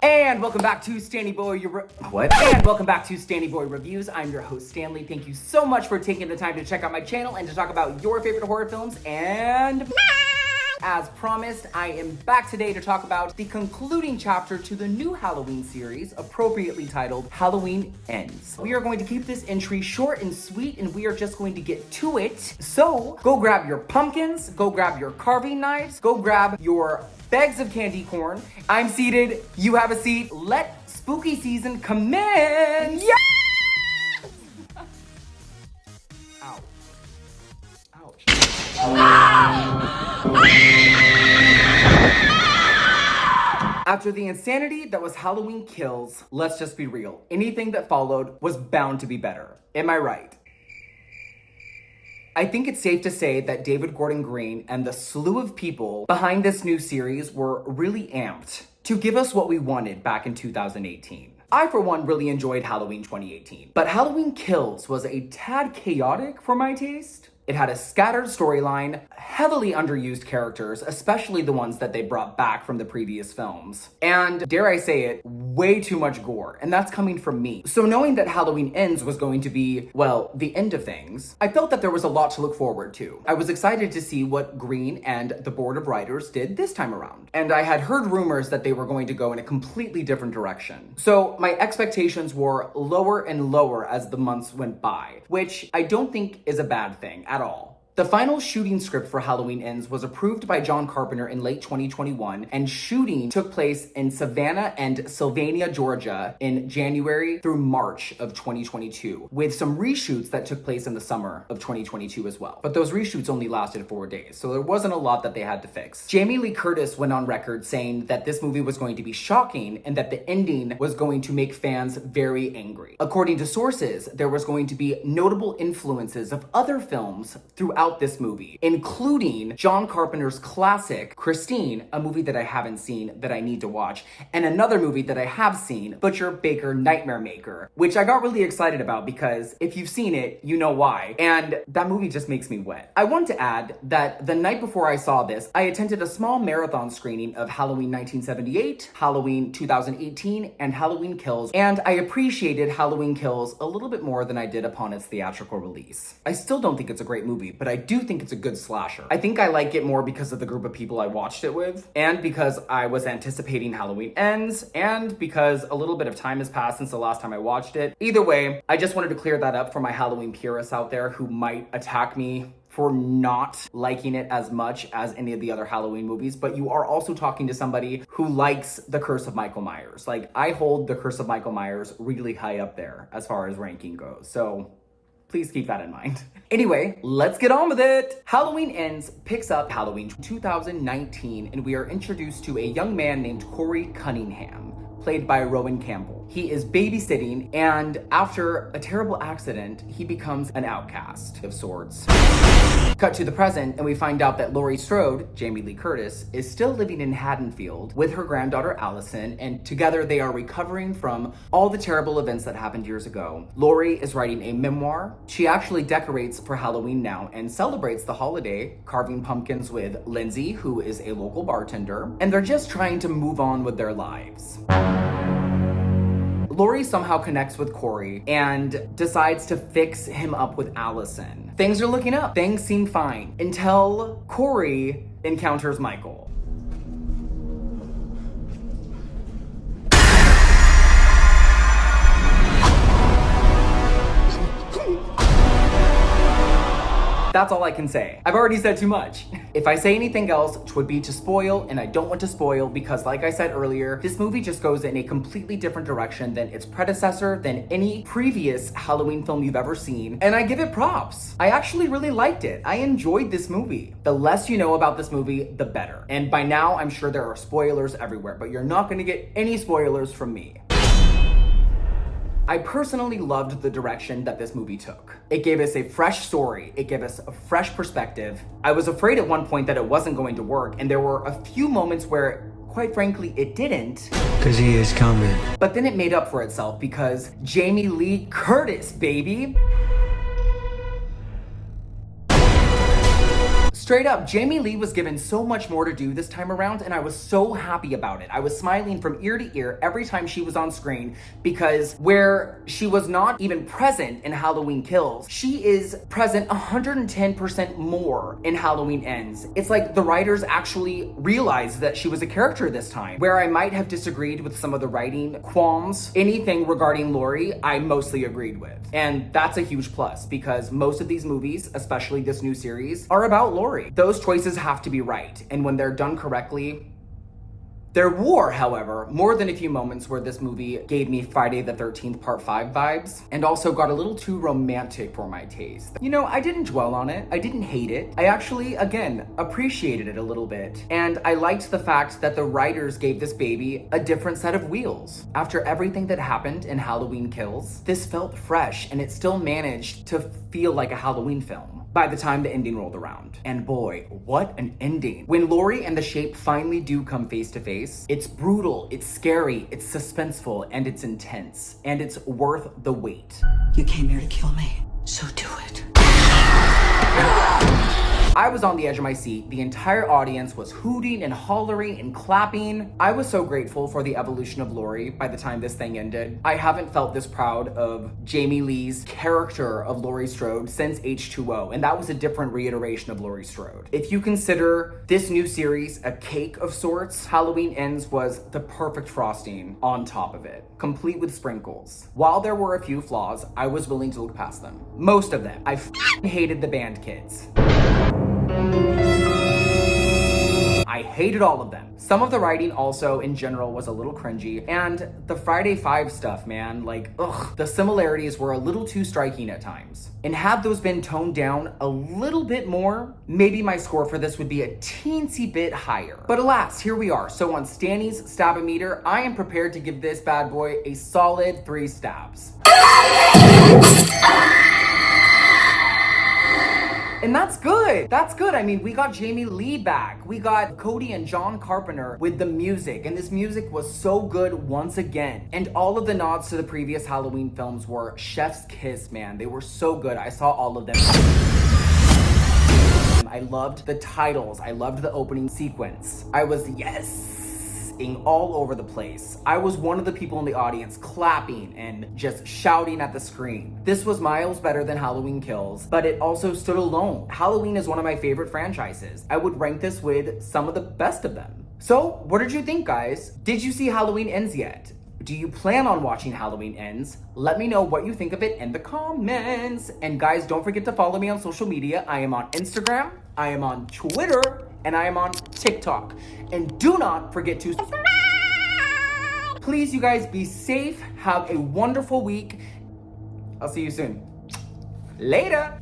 And welcome back to Stanny Boy And welcome back to Stanny Boy Reviews. I'm your host Stanley. Thank you so much for taking the time to check out my channel and to talk about your favorite horror films. And as promised, I am back today to talk about the concluding chapter to the new Halloween series, appropriately titled Halloween Ends. We are going to keep this entry short and sweet, and we are just going to get to it. So go grab your pumpkins, go grab your carving knives, go grab your bags of candy corn. I'm seated, you have a seat. Let spooky season commence. Yes! Ow. Ouch. After the insanity that was Halloween Kills, let's just be real. Anything that followed was bound to be better. Am I right? I think it's safe to say that David Gordon Green and the slew of people behind this new series were really amped to give us what we wanted back in 2018. I, for one, really enjoyed Halloween 2018, but Halloween Kills was a tad chaotic for my taste. It had a scattered storyline, heavily underused characters, especially the ones that they brought back from the previous films. And, dare I say it, way too much gore, and that's coming from me. So knowing that Halloween Ends was going to be, well, the end of things, I felt that there was a lot to look forward to. I was excited to see what Green and the board of writers did this time around. And I had heard rumors that they were going to go in a completely different direction. So my expectations were lower and lower as the months went by, which I don't think is a bad thing at all. The final shooting script for Halloween Ends was approved by John Carpenter in late 2021, and shooting took place in Savannah and Sylvania, Georgia in January through March of 2022, with some reshoots that took place in the summer of 2022 as well. But those reshoots only lasted 4 days, so there wasn't a lot that they had to fix. Jamie Lee Curtis went on record saying that this movie was going to be shocking and that the ending was going to make fans very angry. According to sources, there was going to be notable influences of other films throughout this movie, including John Carpenter's classic Christine, a movie that I haven't seen that I need to watch, and another movie that I have seen, Butcher Baker Nightmare Maker, which I got really excited about because if you've seen it, you know why. And that movie just makes me wet. I want to add that the night before I saw this, I attended a small marathon screening of Halloween 1978, Halloween 2018, and Halloween Kills, and I appreciated Halloween Kills a little bit more than I did upon its theatrical release. I still don't think it's a great movie, but I do think it's a good slasher. I think I like it more because of the group of people I watched it with, and because I was anticipating Halloween Ends, and because a little bit of time has passed since the last time I watched it. Either way, I just wanted to clear that up for my Halloween purists out there who might attack me for not liking it as much as any of the other Halloween movies, but you are also talking to somebody who likes The Curse of Michael Myers. Like, I hold The Curse of Michael Myers really high up there as far as ranking goes, so please keep that in mind. Anyway, let's get on with it. Halloween Ends picks up Halloween 2019, and we are introduced to a young man named Corey Cunningham, played by Rowan Campbell. He is babysitting, and after a terrible accident, he becomes an outcast of sorts. Cut to the present, and we find out that Laurie Strode, Jamie Lee Curtis, is still living in Haddonfield with her granddaughter Allison, and together they are recovering from all the terrible events that happened years ago. Laurie is writing a memoir. She actually decorates for Halloween now and celebrates the holiday, carving pumpkins with Lindsay, who is a local bartender, and they're just trying to move on with their lives. Laurie somehow connects with Corey and decides to fix him up with Allison. Things are looking up. Things seem fine until Corey encounters Michael. That's all I can say. I've already said too much. If I say anything else, it would be to spoil, and I don't want to spoil because, like I said earlier, this movie just goes in a completely different direction than its predecessor, than any previous Halloween film you've ever seen, and I give it props. I actually really liked it. I enjoyed this movie. The less you know about this movie, the better. And by now, I'm sure there are spoilers everywhere, but you're not gonna get any spoilers from me. I personally loved the direction that this movie took. It gave us a fresh story. It gave us a fresh perspective. I was afraid at one point that it wasn't going to work, and there were a few moments where, quite frankly, it didn't. Because he is coming. But then it made up for itself because Jamie Lee Curtis, baby. Straight up, Jamie Lee was given so much more to do this time around, and I was so happy about it. I was smiling from ear to ear every time she was on screen, because where she was not even present in Halloween Kills, she is present 110% more in Halloween Ends. It's like the writers actually realized that she was a character this time. Where I might have disagreed with some of the writing qualms, anything regarding Laurie, I mostly agreed with. And that's a huge plus, because most of these movies, especially this new series, are about Laurie. Those choices have to be right, and when they're done correctly, there were, however, more than a few moments where this movie gave me Friday the 13th Part 5 vibes, and also got a little too romantic for my taste. You know, I didn't dwell on it. I didn't hate it. I actually, again, appreciated it a little bit. And I liked the fact that the writers gave this baby a different set of wheels. After everything that happened in Halloween Kills, this felt fresh, and it still managed to feel like a Halloween film by the time the ending rolled around. And boy, what an ending. When Laurie and the Shape finally do come face to face, it's brutal, it's scary, it's suspenseful, and it's intense. And it's worth the wait. You came here to kill me, so do it. I was on the edge of my seat. The entire audience was hooting and hollering and clapping. I was so grateful for the evolution of Laurie by the time this thing ended. I haven't felt this proud of Jamie Lee's character of Laurie Strode since H2O, and that was a different reiteration of Laurie Strode. If you consider this new series a cake of sorts, Halloween Ends was the perfect frosting on top of it, complete with sprinkles. While there were a few flaws, I was willing to look past them. Most of them. I hated the band kids. I hated all of them. Some of the writing also, in general, was a little cringy. And the Friday 5 stuff, man, like, ugh, the similarities were a little too striking at times. And had those been toned down a little bit more, maybe my score for this would be a teensy bit higher. But alas, here we are. So on Stanny's Stab-O-Meter, I am prepared to give this bad boy a solid 3 stabs. And that's good. That's good. I mean, we got Jamie Lee back. We got Cody and John Carpenter with the music. And this music was so good once again. And all of the nods to the previous Halloween films were chef's kiss, man. They were so good. I saw all of them. I loved the titles. I loved the opening sequence. I was, all over the place. I was one of the people in the audience clapping and just shouting at the screen. This was miles better than Halloween Kills, but it also stood alone. Halloween is one of my favorite franchises. I would rank this with some of the best of them. So, what did you think, guys? Did you see Halloween Ends yet? Do you plan on watching Halloween Ends? Let me know what you think of it in the comments. And guys, don't forget to follow me on social media. I am on Instagram, I am on Twitter, and I am on TikTok. And do not forget to subscribe. Please, you guys, be safe. Have a wonderful week. I'll see you soon. Later.